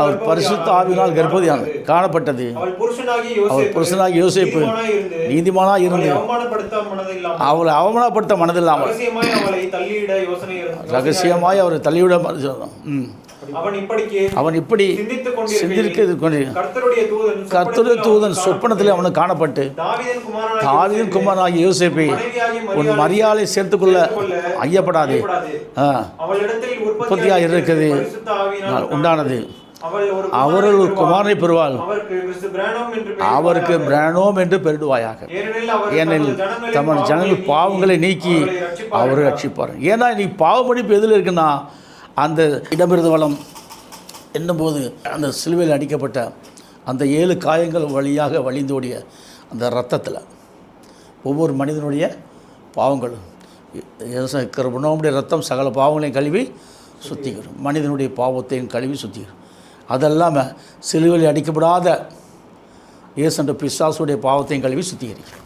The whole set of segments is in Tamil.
அவர் பரிசுத்த ஆவியினால் கர்ப்பவதியான காணப்பட்டது. அவர் புருஷனாகி யோசேப்பு நீதிமானாக இருந்து அவளை அவமானப்படுத்த மனதில்லாமல் ரகசியமாய் அவரை தள்ளிவிட அவன் இப்படி சிந்திக்கிறது கர்த்தருடைய தூதன் சொப்பனத்தில் அவனுக்கு காணப்பட்டு தாவீதின் குமாரனாகிய யோசேப்பை உன் மரியாதை சேர்த்துக்கொள்ள ஐயப்படாதே, உற்பத்தியாக இருக்கிறது உண்டானது. அவர்கள் ஒரு குமாரனை பெறுவாள், அவருக்கு பிரானோம் என்று பெருடுவாயாக, ஏனெனில் தமது ஜனங்கள் பாவங்களை நீக்கி அவரை ரட்சிப்பார். ஏன்னா நீ பாவமடிப்பு எதில் இருக்குன்னா அந்த இடமிருந்து வளம் என்னும்போது அந்த சிலுவையில் அடிக்கப்பட்ட அந்த 7 காயங்கள் வழியாக வழிந்தோடிய அந்த இரத்தத்தில் ஒவ்வொரு மனிதனுடைய பாவங்களும் கிருபனுடைய ரத்தம் சகல பாவங்களையும் கழுவி சுத்திகரும், மனிதனுடைய பாவத்தையும் கழுவி சுத்திகரும். அதெல்லாமல் சிலுவையில் அடிக்கப்படாத இயேசுன்ற பிசாசுடைய பாவத்தையும் கழுவி சுத்திகரிக்கும்.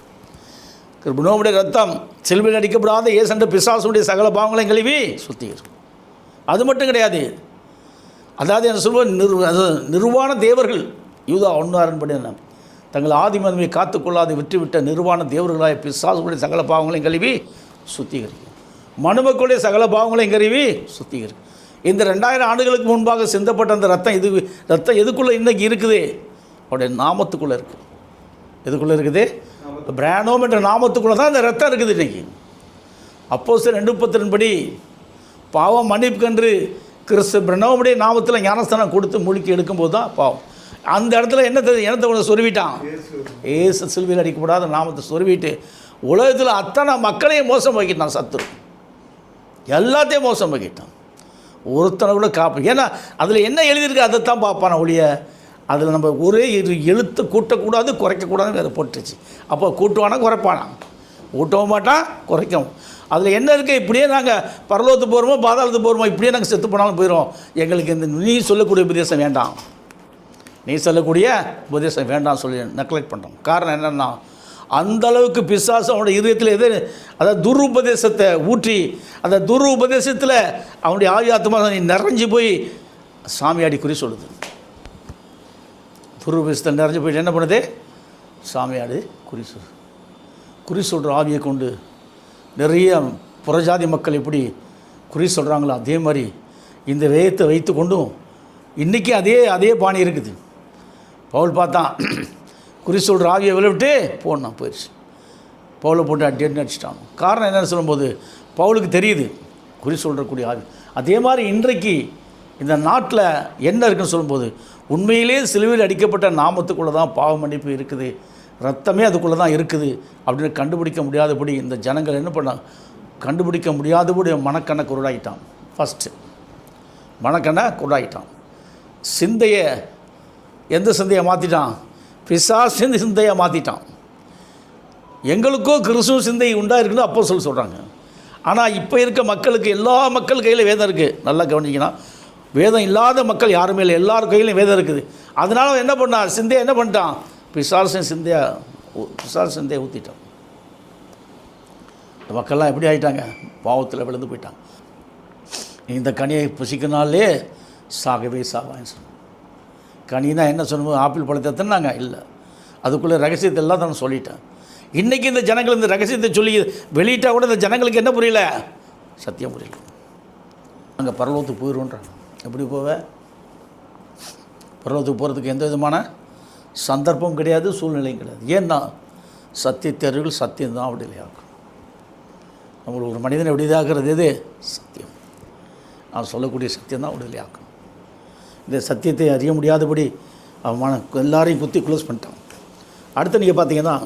கிருபனுடைய ரத்தம் சிலுவையில் அடிக்கப்படாத இயேசுன்ற பிசாசுடைய சகல பாவங்களையும் கழுவி சுத்திகரும். அது மட்டும் கிடையாது, அதாவது என்ன சொல்வோம், நிர்வாண தேவர்கள் யூதா 1:6 தங்கள் ஆதிமன்மையை காத்துக்கொள்ளாது விட்டுவிட்ட நிர்வாண தேவர்களாய பிசாசுடைய சகல பாவங்களையும் கழுவி சுத்திகரிக்கும், மனுமக்களுடைய சகல பாவங்களையும் கழுவி சுத்திகரிக்கும். இந்த 2000 ஆண்டுகளுக்கு முன்பாக சிந்தப்பட்ட அந்த ரத்தம் எதுக்குள்ளே இன்றைக்கி இருக்குது? அவருடைய நாமத்துக்குள்ளே இருக்குது. எதுக்குள்ளே இருக்குது? பிரானோம் என்ற நாமத்துக்குள்ளே தான் அந்த ரத்தம் இருக்குது. இன்றைக்கி அப்போஸ்தலர் 2:32 படி பாவம் மன்னிப்புக்கென்று கிறிஸ்து பிரணவமுடைய நாமத்தில் ஞானஸ்தானம் கொடுத்து முழுக்கி எடுக்கும்போது தான் பாவம். அந்த இடத்துல என்னத்தை ஒன்று சொருவிட்டான், ஏசு சிலுவையில் அடிக்கப்படாத நாமத்தை சொருவிட்டு உலகத்தில் அத்தனை மக்களையும் மோசம் வைக்கிட்டான். சத்துரு எல்லாத்தையும் மோசம் வைக்கிட்டான். ஒருத்தனை கூட காப்பு. ஏன்னா அதில் என்ன எழுதியிருக்கு அதை தான் பார்ப்பான ஒழிய அதில் நம்ம ஒரே எழுத்து கூட்டக்கூடாது குறைக்கக்கூடாதுன்னு அதை போட்டுச்சு. அப்போ கூட்டுவானா குறைப்பானா? கூட்டவும் மாட்டான், குறைக்கவும். அதில் என்ன இருக்குது? இப்படியே நாங்கள் பரலோகத்துக்கு போகிறோமோ பாதாளத்துக்கு போகிறோமோ, இப்படியே நாங்கள் செத்து போனாலும் போயிடும். எங்களுக்கு இந்த நீ சொல்லக்கூடிய உபதேசம் வேண்டாம், நீ சொல்லக்கூடிய உபதேசம் வேண்டாம் சொல்லி நெக்லெக்ட் பண்ணுறோம். காரணம் என்னென்னா அந்தளவுக்கு பிசாசு அவனுடைய இதயத்தில் அதாவது துருபதேசத்தை ஊற்றி அந்த துருபதேசத்தில் அவனுடைய ஆவியாத்மா நிறைஞ்சு போய் சாமியாடி குறி சொல்லுது. துருபதேசத்தில் நிறைஞ்சு போயிட்டு என்ன பண்ணுது? சாமியாடி குறி சொல்கிற ஆவியை கொண்டு நிறைய புறஜாதி மக்கள் எப்படி குறி சொல்கிறாங்களோ அதே மாதிரி இந்த வேதத்தை வைத்து கொண்டும் இன்றைக்கி அதே பாணி இருக்குது. பவுல் பார்த்தான், குறி சொல்கிற ஆவியை விளைவிட்டு போனான், போயிடுச்சு. பவுலை போட்டு அடின்னு அடிச்சிட்டான். காரணம் என்னென்னு சொல்லும்போது பவுலுக்கு தெரியுது குறி சொல்கிறக்கூடிய ஆவி. அதே மாதிரி இன்றைக்கு இந்த நாட்டில் என்ன இருக்குன்னு சொல்லும்போது உண்மையிலே சிலுவையில் அடிக்கப்பட்ட நாமத்துக்குள்ளே தான் பாவ மன்னிப்பு இருக்குது, ரத்தமே அதுக்குள்ளே தான் இருக்குது அப்படின்னு கண்டுபிடிக்க முடியாதபடி இந்த ஜனங்கள் என்ன பண்ணால் கண்டுபிடிக்க முடியாதபடி மனக்கண்ணை குருடாயிட்டான். ஃபஸ்ட்டு மனக்கண்ணை குருடாயிட்டான். சிந்தையை எந்த சிந்தையை மாற்றிட்டான்? பிசாசின் சிந்தையை மாற்றிட்டான். எங்களுக்கோ கிறிஸ்துவ சிந்தை உண்டாயிருக்குன்னு அப்போ சொல்கிறாங்க. ஆனால் இப்போ இருக்க மக்களுக்கு எல்லா மக்கள் கையில் வேதம் இருக்குது. நல்லா கவனிச்சிங்கன்னா வேதம் இல்லாத மக்கள் யாருமே இல்லை, எல்லார் கையிலையும் வேதம் இருக்குது. அதனால் என்ன பண்ணான்? சிந்தையை என்ன பண்ணிட்டான்? பிசாசின் சிந்தையை ஊற்றிட்டான். இந்த மக்கள்லாம் எப்படி ஆகிட்டாங்க? பாவத்தில் விழுந்து போயிட்டாங்க. இந்த கனியை புசிக்கிறனாலே சாகவே சாவான்னு சொன்னான். கனினா என்ன சொல்லணும்? ஆப்பிள் பழத்தை தின்னாங்க இல்லை, அதுக்குள்ளே ரகசியத்தை எல்லாம் தான் சொல்லிட்டேன். இன்றைக்கி இந்த ஜனங்கள் இந்த ரகசியத்தை சொல்லி வெளியிட்டால் கூட இந்த ஜனங்களுக்கு என்ன புரியல? சத்தியம் புரியல. அங்கே பரலோகத்துக்கு போயிடுவோன்றாங்க. எப்படி போவேன்? பரலோகத்துக்கு போகிறதுக்கு எந்த விதமான சந்தர்ப்பம் கிடையாது, சூழ்நிலையும் கிடையாது. ஏன்னா சத்தியத்தேர்வுகள் சத்தியம்தான் விடுதலையாக்கும். நம்மளுக்கு ஒரு மனிதனை விடுதலையாக்குறது எது? சத்தியம். நான் சொல்லக்கூடிய சத்தியம்தான் விடுதலையாக்கும். இந்த சத்தியத்தை அறிய முடியாதபடி அவன் எல்லாரையும் குத்தி க்ளோஸ் பண்ணிட்டான். அடுத்து நீங்கள் பார்த்தீங்கன்னா